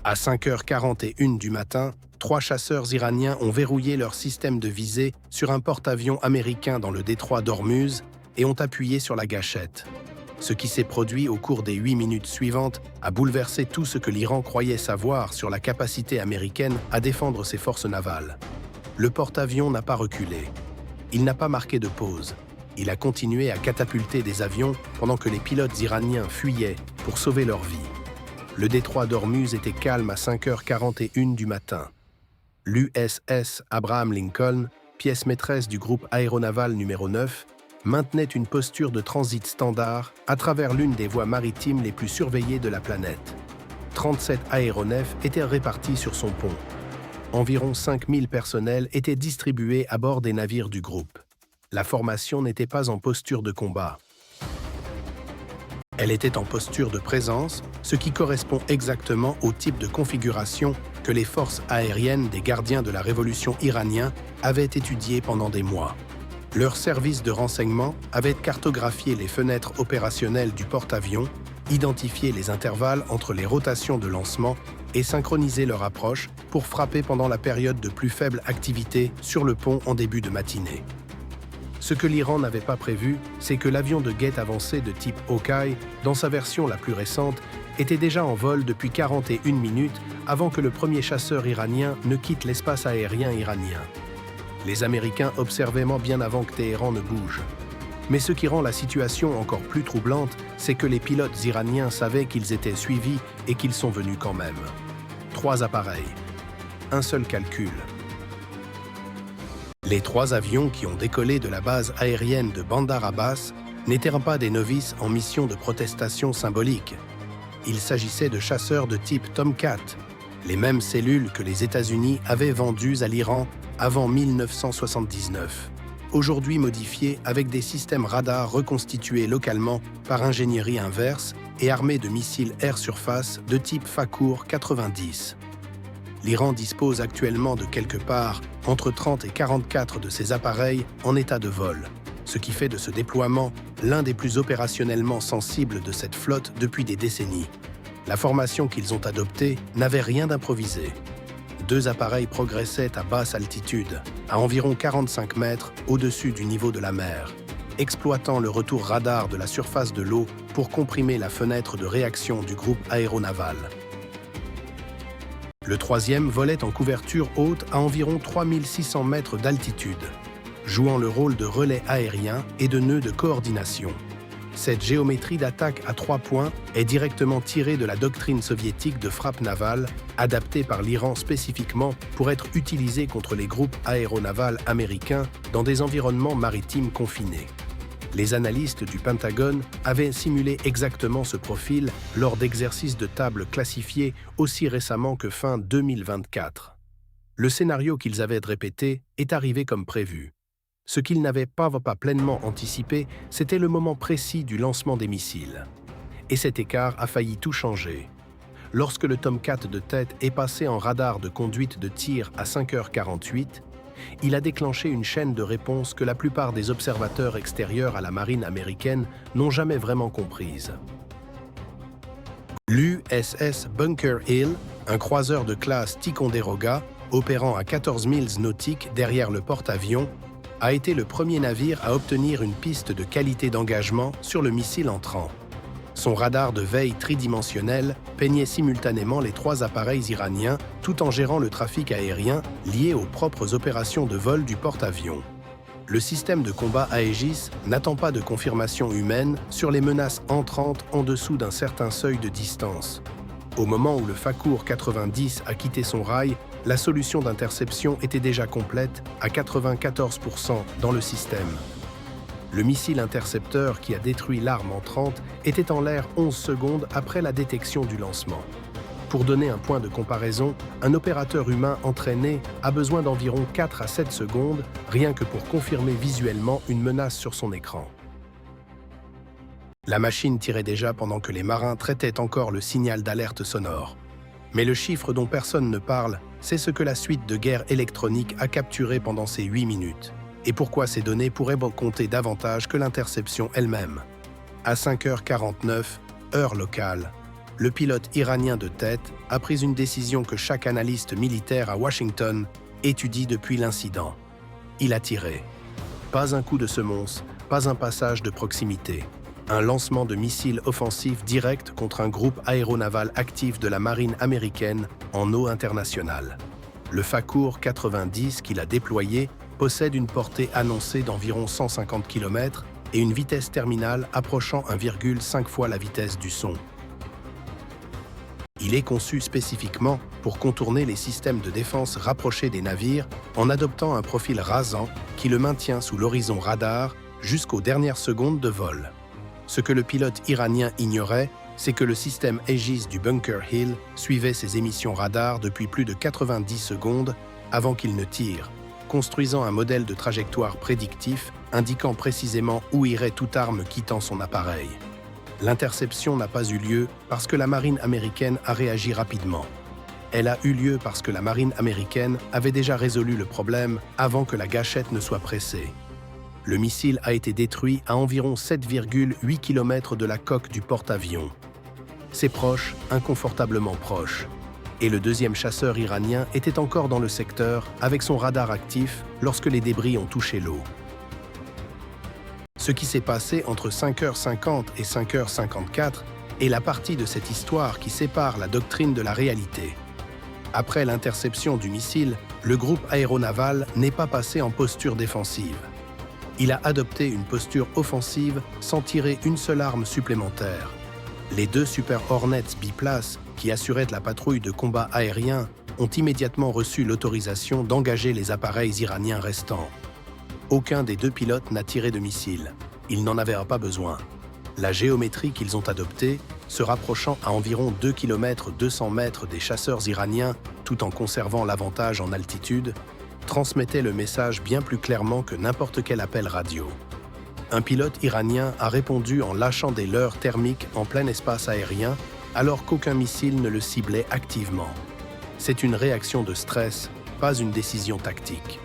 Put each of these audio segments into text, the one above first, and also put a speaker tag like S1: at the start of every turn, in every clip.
S1: À 5h41 du matin, 3 chasseurs iraniens ont verrouillé leur système de visée sur un porte-avions américain dans le détroit d'Ormuz et ont appuyé sur la gâchette. Ce qui s'est produit au cours des 8 minutes suivantes a bouleversé tout ce que l'Iran croyait savoir sur la capacité américaine à défendre ses forces navales. Le porte-avions n'a pas reculé. Il n'a pas marqué de pause. Il a continué à catapulter des avions pendant que les pilotes iraniens fuyaient pour sauver leur vie. Le détroit d'Ormuz était calme à 5h41 du matin. L'USS Abraham Lincoln, pièce maîtresse du groupe aéronaval numéro 9, maintenait une posture de transit standard à travers l'une des voies maritimes les plus surveillées de la planète. 37 aéronefs étaient répartis sur son pont. Environ 5000 personnels étaient distribués à bord des navires du groupe. La formation n'était pas en posture de combat. Elle était en posture de présence, ce qui correspond exactement au type de configuration que les forces aériennes des gardiens de la révolution iranien avaient étudié pendant des mois. Leur service de renseignement avait cartographié les fenêtres opérationnelles du porte-avions, identifié les intervalles entre les rotations de lancement et synchronisé leur approche pour frapper pendant la période de plus faible activité sur le pont en début de matinée. Ce que l'Iran n'avait pas prévu, c'est que l'avion de guette avancé de type Hawkeye, dans sa version la plus récente, était déjà en vol depuis 41 minutes avant que le premier chasseur iranien ne quitte l'espace aérien iranien. Les Américains observaient bien avant que Téhéran ne bouge. Mais ce qui rend la situation encore plus troublante, c'est que les pilotes iraniens savaient qu'ils étaient suivis et qu'ils sont venus quand même. 3 appareils. Un seul calcul. Les 3 avions qui ont décollé de la base aérienne de Bandar Abbas n'étaient pas des novices en mission de protestation symbolique. Il s'agissait de chasseurs de type Tomcat, les mêmes cellules que les États-Unis avaient vendues à l'Iran avant 1979, aujourd'hui modifiées avec des systèmes radars reconstitués localement par ingénierie inverse et armés de missiles air-surface de type Fakour 90. L'Iran dispose actuellement de quelque part entre 30 et 44 de ces appareils en état de vol, ce qui fait de ce déploiement l'un des plus opérationnellement sensibles de cette flotte depuis des décennies. La formation qu'ils ont adoptée n'avait rien d'improvisé. 2 appareils progressaient à basse altitude, à environ 45 mètres au-dessus du niveau de la mer, exploitant le retour radar de la surface de l'eau pour comprimer la fenêtre de réaction du groupe aéronaval. Le 3e volait en couverture haute à environ 3600 mètres d'altitude, jouant le rôle de relais aérien et de nœud de coordination. Cette géométrie d'attaque à 3 points est directement tirée de la doctrine soviétique de frappe navale, adaptée par l'Iran spécifiquement pour être utilisée contre les groupes aéronavals américains dans des environnements maritimes confinés. Les analystes du Pentagone avaient simulé exactement ce profil lors d'exercices de table classifiés aussi récemment que fin 2024. Le scénario qu'ils avaient répété est arrivé comme prévu. Ce qu'ils n'avaient pas pleinement anticipé, c'était le moment précis du lancement des missiles. Et cet écart a failli tout changer. Lorsque le Tomcat de tête est passé en radar de conduite de tir à 5h48, il a déclenché une chaîne de réponse que la plupart des observateurs extérieurs à la marine américaine n'ont jamais vraiment comprise. L'USS Bunker Hill, un croiseur de classe Ticonderoga, opérant à 14 milles nautiques derrière le porte-avions, a été le premier navire à obtenir une piste de qualité d'engagement sur le missile entrant. Son radar de veille tridimensionnel peignait simultanément les 3 appareils iraniens tout en gérant le trafic aérien lié aux propres opérations de vol du porte-avions. Le système de combat Aegis n'attend pas de confirmation humaine sur les menaces entrantes en dessous d'un certain seuil de distance. Au moment où le Fakour 90 a quitté son rail, la solution d'interception était déjà complète à 94% dans le système. Le missile intercepteur qui a détruit l'arme entrante était en l'air 11 secondes après la détection du lancement. Pour donner un point de comparaison, un opérateur humain entraîné a besoin d'environ 4 à 7 secondes rien que pour confirmer visuellement une menace sur son écran. La machine tirait déjà pendant que les marins traitaient encore le signal d'alerte sonore. Mais le chiffre dont personne ne parle, c'est ce que la suite de guerre électronique a capturé pendant ces 8 minutes. Et pourquoi ces données pourraient compter davantage que l'interception elle-même. À 5h49, heure locale, le pilote iranien de tête a pris une décision que chaque analyste militaire à Washington étudie depuis l'incident. Il a tiré. Pas un coup de semonce, pas un passage de proximité. Un lancement de missiles offensifs direct contre un groupe aéronaval actif de la marine américaine en eau internationale. Le Fakour 90 qu'il a déployé possède une portée annoncée d'environ 150 km et une vitesse terminale approchant 1,5 fois la vitesse du son. Il est conçu spécifiquement pour contourner les systèmes de défense rapprochés des navires en adoptant un profil rasant qui le maintient sous l'horizon radar jusqu'aux dernières secondes de vol. Ce que le pilote iranien ignorait, c'est que le système Aegis du Bunker Hill suivait ses émissions radar depuis plus de 90 secondes avant qu'il ne tire, construisant un modèle de trajectoire prédictif indiquant précisément où irait toute arme quittant son appareil. L'interception n'a pas eu lieu parce que la marine américaine a réagi rapidement. Elle a eu lieu parce que la marine américaine avait déjà résolu le problème avant que la gâchette ne soit pressée. Le missile a été détruit à environ 7,8 km de la coque du porte-avions. C'est proche, inconfortablement proche. Et le deuxième chasseur iranien était encore dans le secteur avec son radar actif lorsque les débris ont touché l'eau. Ce qui s'est passé entre 5h50 et 5h54 est la partie de cette histoire qui sépare la doctrine de la réalité. Après l'interception du missile, le groupe aéronaval n'est pas passé en posture défensive. Il a adopté une posture offensive sans tirer une seule arme supplémentaire. Les 2 Super Hornets biplaces, qui assuraient la patrouille de combat aérien, ont immédiatement reçu l'autorisation d'engager les appareils iraniens restants. Aucun des 2 pilotes n'a tiré de missile. Ils n'en avaient pas besoin. La géométrie qu'ils ont adoptée, se rapprochant à environ 2 km 200 mètres des chasseurs iraniens tout en conservant l'avantage en altitude, transmettait le message bien plus clairement que n'importe quel appel radio. Un pilote iranien a répondu en lâchant des leurres thermiques en plein espace aérien alors qu'aucun missile ne le ciblait activement. C'est une réaction de stress, pas une décision tactique.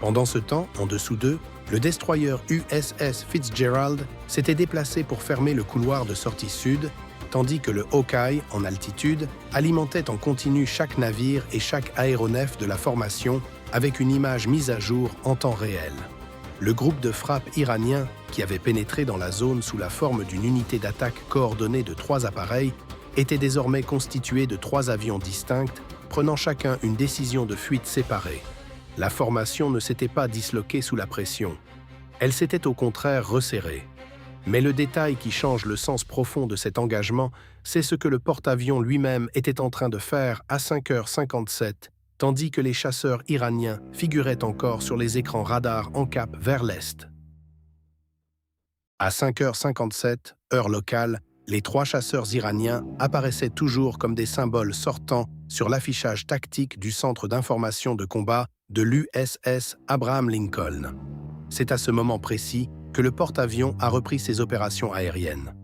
S1: Pendant ce temps, en dessous d'eux, le destroyer USS Fitzgerald s'était déplacé pour fermer le couloir de sortie sud, tandis que le Hawkeye, en altitude, alimentait en continu chaque navire et chaque aéronef de la formation avec une image mise à jour en temps réel. Le groupe de frappe iranien, qui avait pénétré dans la zone sous la forme d'une unité d'attaque coordonnée de 3 appareils, était désormais constitué de 3 avions distincts, prenant chacun une décision de fuite séparée. La formation ne s'était pas disloquée sous la pression. Elle s'était au contraire resserrée. Mais le détail qui change le sens profond de cet engagement, c'est ce que le porte-avions lui-même était en train de faire à 5h57, tandis que les chasseurs iraniens figuraient encore sur les écrans radars en cap vers l'est. À 5h57, heure locale, les 3 chasseurs iraniens apparaissaient toujours comme des symboles sortants sur l'affichage tactique du centre d'information de combat de l'USS Abraham Lincoln. C'est à ce moment précis que le porte-avions a repris ses opérations aériennes.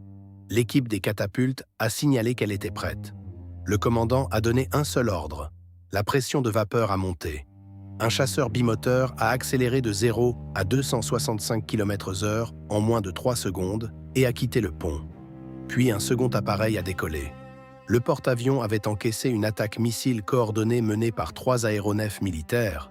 S1: L'équipe des catapultes a signalé qu'elle était prête. Le commandant a donné un seul ordre. La pression de vapeur a monté. Un chasseur bimoteur a accéléré de 0 à 265 km/h en moins de 3 secondes et a quitté le pont. Puis un second appareil a décollé. Le porte-avions avait encaissé une attaque missile coordonnée menée par 3 aéronefs militaires,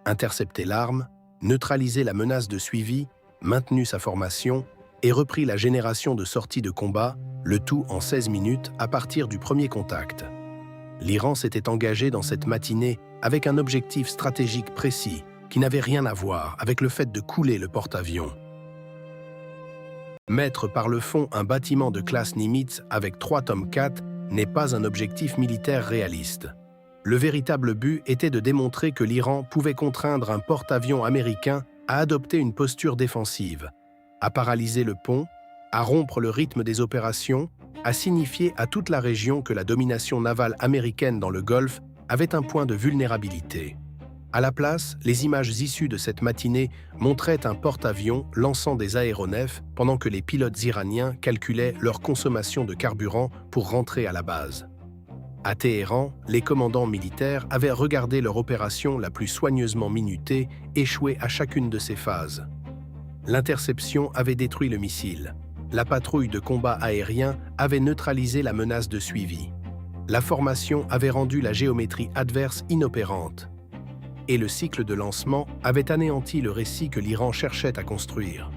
S1: intercepté l'arme, neutralisé la menace de suivi, maintenu sa formation et repris la génération de sorties de combat, le tout en 16 minutes à partir du premier contact. L'Iran s'était engagé dans cette matinée avec un objectif stratégique précis qui n'avait rien à voir avec le fait de couler le porte-avions. Mettre par le fond un bâtiment de classe Nimitz avec 3 Tomcat n'est pas un objectif militaire réaliste. Le véritable but était de démontrer que l'Iran pouvait contraindre un porte-avions américain à adopter une posture défensive, à paralyser le pont, à rompre le rythme des opérations, à signifier à toute la région que la domination navale américaine dans le Golfe avait un point de vulnérabilité. À la place, les images issues de cette matinée montraient un porte-avions lançant des aéronefs pendant que les pilotes iraniens calculaient leur consommation de carburant pour rentrer à la base. À Téhéran, les commandants militaires avaient regardé leur opération la plus soigneusement minutée échouer à chacune de ces phases. L'interception avait détruit le missile. La patrouille de combat aérien avait neutralisé la menace de suivi. La formation avait rendu la géométrie adverse inopérante. Et le cycle de lancement avait anéanti le récit que l'Iran cherchait à construire.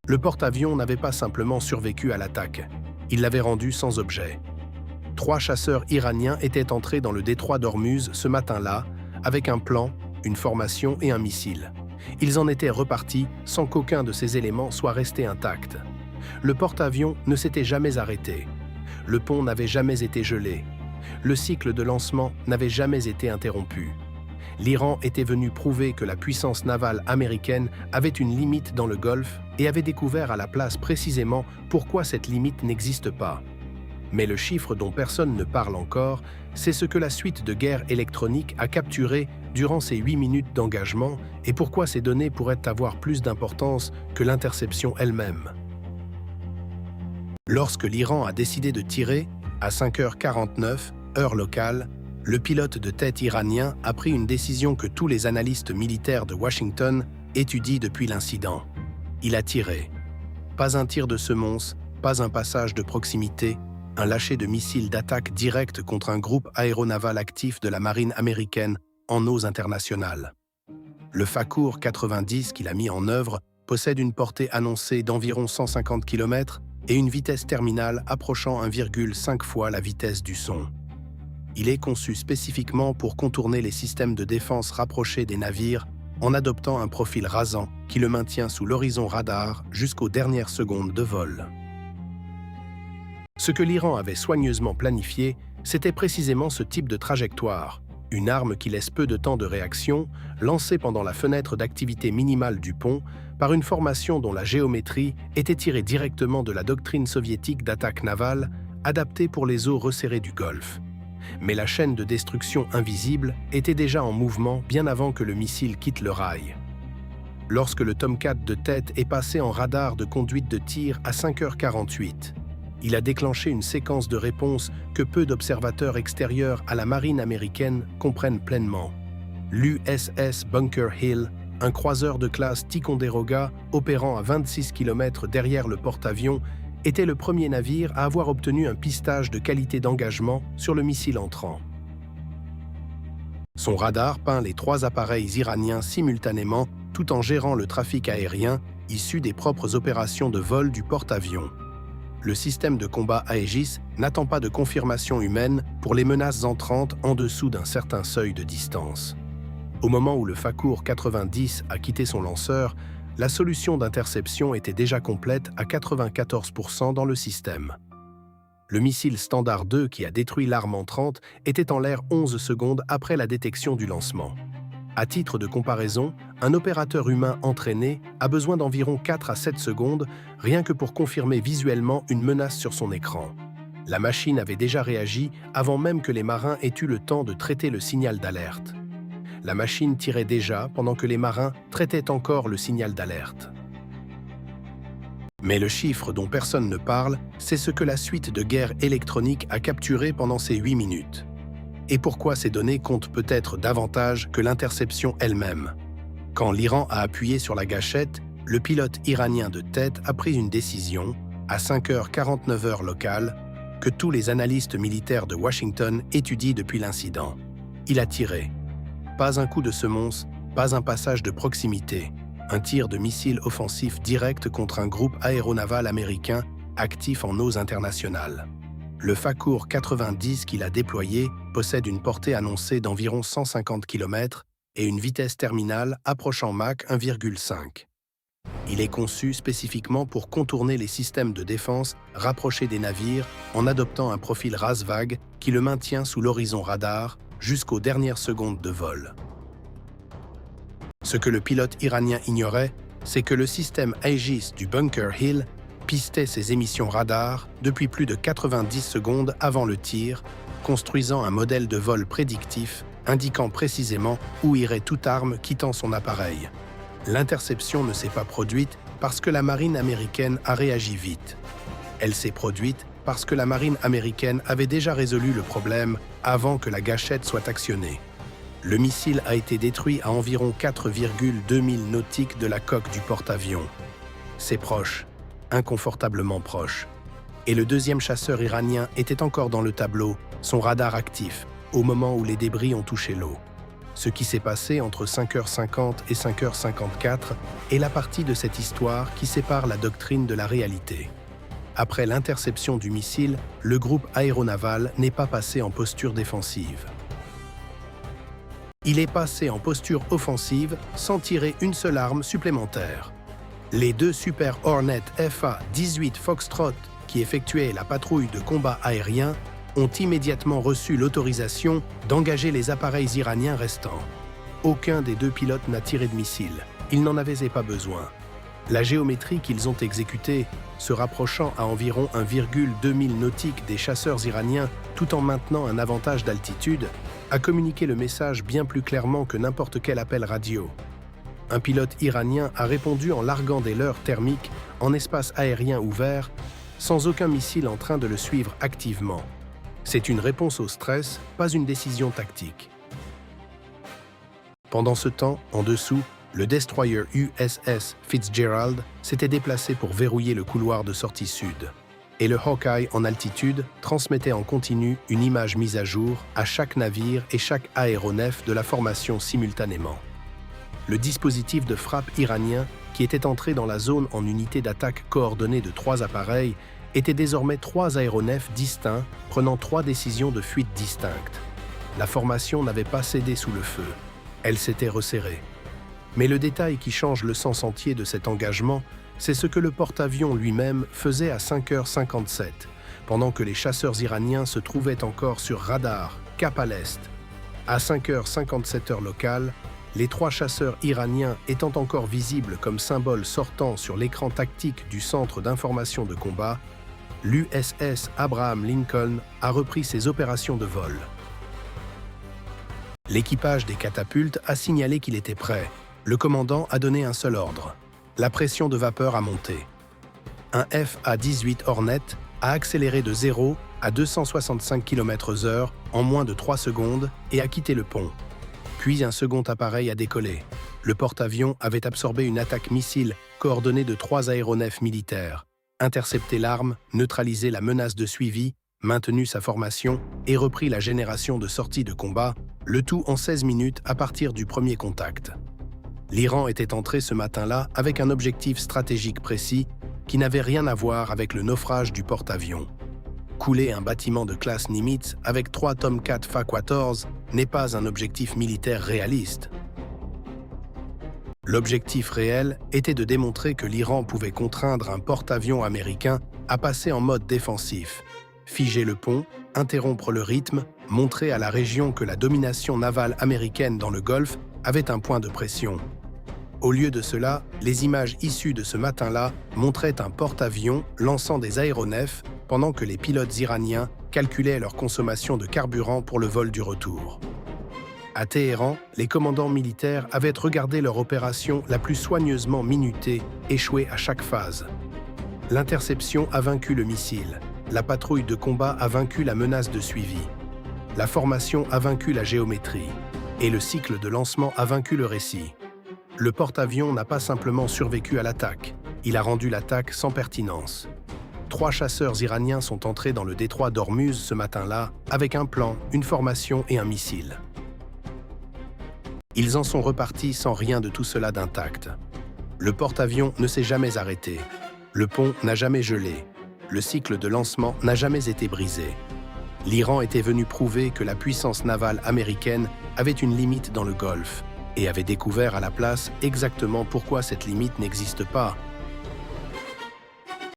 S1: Le porte-avions n'avait pas simplement survécu à l'attaque, il l'avait rendu sans objet. 3 chasseurs iraniens étaient entrés dans le détroit d'Ormuz ce matin-là, avec un plan, une formation et un missile. Ils en étaient repartis sans qu'aucun de ces éléments soit resté intact. Le porte-avions ne s'était jamais arrêté. Le pont n'avait jamais été gelé. Le cycle de lancement n'avait jamais été interrompu. L'Iran était venu prouver que la puissance navale américaine avait une limite dans le Golfe et avait découvert à la place précisément pourquoi cette limite n'existe pas. Mais le chiffre dont personne ne parle encore, c'est ce que la suite de guerre électronique a capturé durant ces 8 minutes d'engagement et pourquoi ces données pourraient avoir plus d'importance que l'interception elle-même. Lorsque l'Iran a décidé de tirer, à 5h49, heure locale, le pilote de tête iranien a pris une décision que tous les analystes militaires de Washington étudient depuis l'incident. Il a tiré. Pas un tir de semonce, pas un passage de proximité, un lâcher de missiles d'attaque directe contre un groupe aéronaval actif de la marine américaine en eaux internationales. Le Fakour 90 qu'il a mis en œuvre possède une portée annoncée d'environ 150 km et une vitesse terminale approchant 1,5 fois la vitesse du son. Il est conçu spécifiquement pour contourner les systèmes de défense rapprochés des navires en adoptant un profil rasant qui le maintient sous l'horizon radar jusqu'aux dernières secondes de vol. Ce que l'Iran avait soigneusement planifié, c'était précisément ce type de trajectoire, une arme qui laisse peu de temps de réaction, lancée pendant la fenêtre d'activité minimale du pont par une formation dont la géométrie était tirée directement de la doctrine soviétique d'attaque navale adaptée pour les eaux resserrées du Golfe. Mais la chaîne de destruction invisible était déjà en mouvement bien avant que le missile quitte le rail. Lorsque le Tomcat de tête est passé en radar de conduite de tir à 5h48, il a déclenché une séquence de réponse que peu d'observateurs extérieurs à la marine américaine comprennent pleinement. L'USS Bunker Hill, un croiseur de classe Ticonderoga opérant à 26 km derrière le porte-avions, était le premier navire à avoir obtenu un pistage de qualité d'engagement sur le missile entrant. Son radar peint les 3 appareils iraniens simultanément tout en gérant le trafic aérien issu des propres opérations de vol du porte-avions. Le système de combat Aegis n'attend pas de confirmation humaine pour les menaces entrantes en dessous d'un certain seuil de distance. Au moment où le Fakour 90 a quitté son lanceur, la solution d'interception était déjà complète à 94% dans le système. Le missile Standard 2 qui a détruit l'arme entrante était en l'air 11 secondes après la détection du lancement. À titre de comparaison, un opérateur humain entraîné a besoin d'environ 4 à 7 secondes rien que pour confirmer visuellement une menace sur son écran. La machine avait déjà réagi avant même que les marins aient eu le temps de traiter le signal d'alerte. La machine tirait déjà pendant que les marins traitaient encore le signal d'alerte. Mais le chiffre dont personne ne parle, c'est ce que la suite de guerre électronique a capturé pendant ces 8 minutes. Et pourquoi ces données comptent peut-être davantage que l'interception elle-même. Quand l'Iran a appuyé sur la gâchette, le pilote iranien de tête a pris une décision, à 5h49 heure locale, que tous les analystes militaires de Washington étudient depuis l'incident. Il a tiré. Pas un coup de semonce, pas un passage de proximité, un tir de missile offensif direct contre un groupe aéronaval américain actif en eaux internationales. Le Fakour 90 qu'il a déployé possède une portée annoncée d'environ 150 km et une vitesse terminale approchant Mach 1,5. Il est conçu spécifiquement pour contourner les systèmes de défense rapprochés des navires en adoptant un profil rase-vague qui le maintient sous l'horizon radar jusqu'aux dernières secondes de vol. Ce que le pilote iranien ignorait, c'est que le système Aegis du Bunker Hill pistait ses émissions radar depuis plus de 90 secondes avant le tir, construisant un modèle de vol prédictif indiquant précisément où irait toute arme quittant son appareil. L'interception ne s'est pas produite parce que la marine américaine a réagi vite. Elle s'est produite parce que la marine américaine avait déjà résolu le problème avant que la gâchette soit actionnée. Le missile a été détruit à environ 4,2 milles nautiques de la coque du porte-avions. C'est proche, inconfortablement proche. Et le deuxième chasseur iranien était encore dans le tableau, son radar actif, au moment où les débris ont touché l'eau. Ce qui s'est passé entre 5h50 et 5h54 est la partie de cette histoire qui sépare la doctrine de la réalité. Après l'interception du missile, le groupe aéronaval n'est pas passé en posture défensive. Il est passé en posture offensive sans tirer une seule arme supplémentaire. Les deux Super Hornet FA-18 Foxtrot qui effectuaient la patrouille de combat aérien ont immédiatement reçu l'autorisation d'engager les appareils iraniens restants. Aucun des deux pilotes n'a tiré de missile. Ils n'en avaient pas besoin. La géométrie qu'ils ont exécutée, se rapprochant à environ 1,2 mille nautiques des chasseurs iraniens tout en maintenant un avantage d'altitude, a communiqué le message bien plus clairement que n'importe quel appel radio. Un pilote iranien a répondu en larguant des leurres thermiques en espace aérien ouvert, sans aucun missile en train de le suivre activement. C'est une réponse au stress, pas une décision tactique. Pendant ce temps, en dessous, le destroyer USS Fitzgerald s'était déplacé pour verrouiller le couloir de sortie sud. Et le Hawkeye en altitude transmettait en continu une image mise à jour à chaque navire et chaque aéronef de la formation simultanément. Le dispositif de frappe iranien, qui était entré dans la zone en unité d'attaque coordonnée de 3 appareils, était désormais 3 aéronefs distincts prenant 3 décisions de fuite distinctes. La formation n'avait pas cédé sous le feu. Elle s'était resserrée. Mais le détail qui change le sens entier de cet engagement, c'est ce que le porte-avions lui-même faisait à 5h57, pendant que les chasseurs iraniens se trouvaient encore sur radar, cap à l'est. À 5h57 heure locale, les 3 chasseurs iraniens étant encore visibles comme symboles sortant sur l'écran tactique du centre d'information de combat, l'USS Abraham Lincoln a repris ses opérations de vol. L'équipage des catapultes a signalé qu'il était prêt. Le commandant a donné un seul ordre. La pression de vapeur a monté. Un FA-18 Hornet a accéléré de 0 à 265 km/h en moins de 3 secondes et a quitté le pont. Puis un second appareil a décollé. Le porte-avions avait absorbé une attaque missile coordonnée de 3 aéronefs militaires, intercepté l'arme, neutralisé la menace de suivi, maintenu sa formation et repris la génération de sorties de combat, le tout en 16 minutes à partir du premier contact. L'Iran était entré ce matin-là avec un objectif stratégique précis qui n'avait rien à voir avec le naufrage du porte-avions. Couler un bâtiment de classe Nimitz avec 3 Tomcat Fa-14 n'est pas un objectif militaire réaliste. L'objectif réel était de démontrer que l'Iran pouvait contraindre un porte-avions américain à passer en mode défensif, figer le pont, interrompre le rythme, montrer à la région que la domination navale américaine dans le Golfe avait un point de pression. Au lieu de cela, les images issues de ce matin-là montraient un porte-avions lançant des aéronefs pendant que les pilotes iraniens calculaient leur consommation de carburant pour le vol du retour. À Téhéran, les commandants militaires avaient regardé leur opération la plus soigneusement minutée, échouer à chaque phase. L'interception a vaincu le missile, la patrouille de combat a vaincu la menace de suivi, la formation a vaincu la géométrie, et le cycle de lancement a vaincu le récit. Le porte-avions n'a pas simplement survécu à l'attaque, il a rendu l'attaque sans pertinence. 3 chasseurs iraniens sont entrés dans le détroit d'Ormuz ce matin-là avec un plan, une formation et un missile. Ils en sont repartis sans rien de tout cela d'intact. Le porte-avions ne s'est jamais arrêté. Le pont n'a jamais gelé. Le cycle de lancement n'a jamais été brisé. L'Iran était venu prouver que la puissance navale américaine avait une limite dans le Golfe et avait découvert à la place exactement pourquoi cette limite n'existe pas